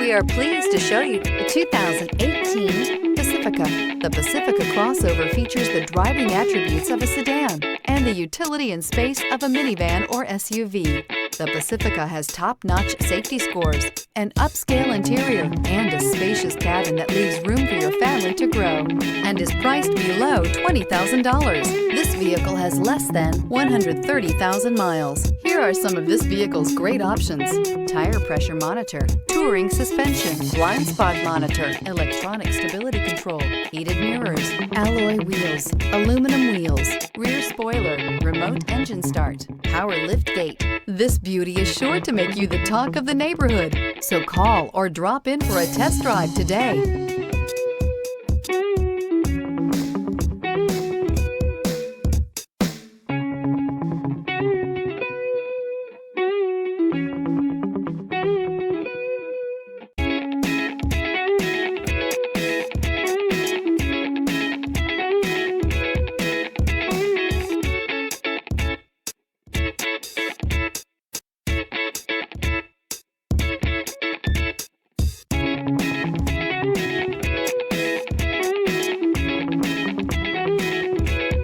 We are pleased to show you the 2018 Pacifica. The Pacifica crossover features the driving attributes of a sedan and the utility and space of a minivan or SUV. The Pacifica has top-notch safety scores, an upscale interior, and a spacious cabin that leaves room for your family to grow, and is priced below $20,000. This vehicle has less than 130,000 miles. Here are some of this vehicle's great options: tire pressure monitor, touring suspension, blind spot monitor, electronic stability control, heated mirrors, alloy wheels, aluminum wheels, rear spoiler, remote engine start, power lift gate. This beauty is sure to make you the talk of the neighborhood. So call or drop in for a test drive today.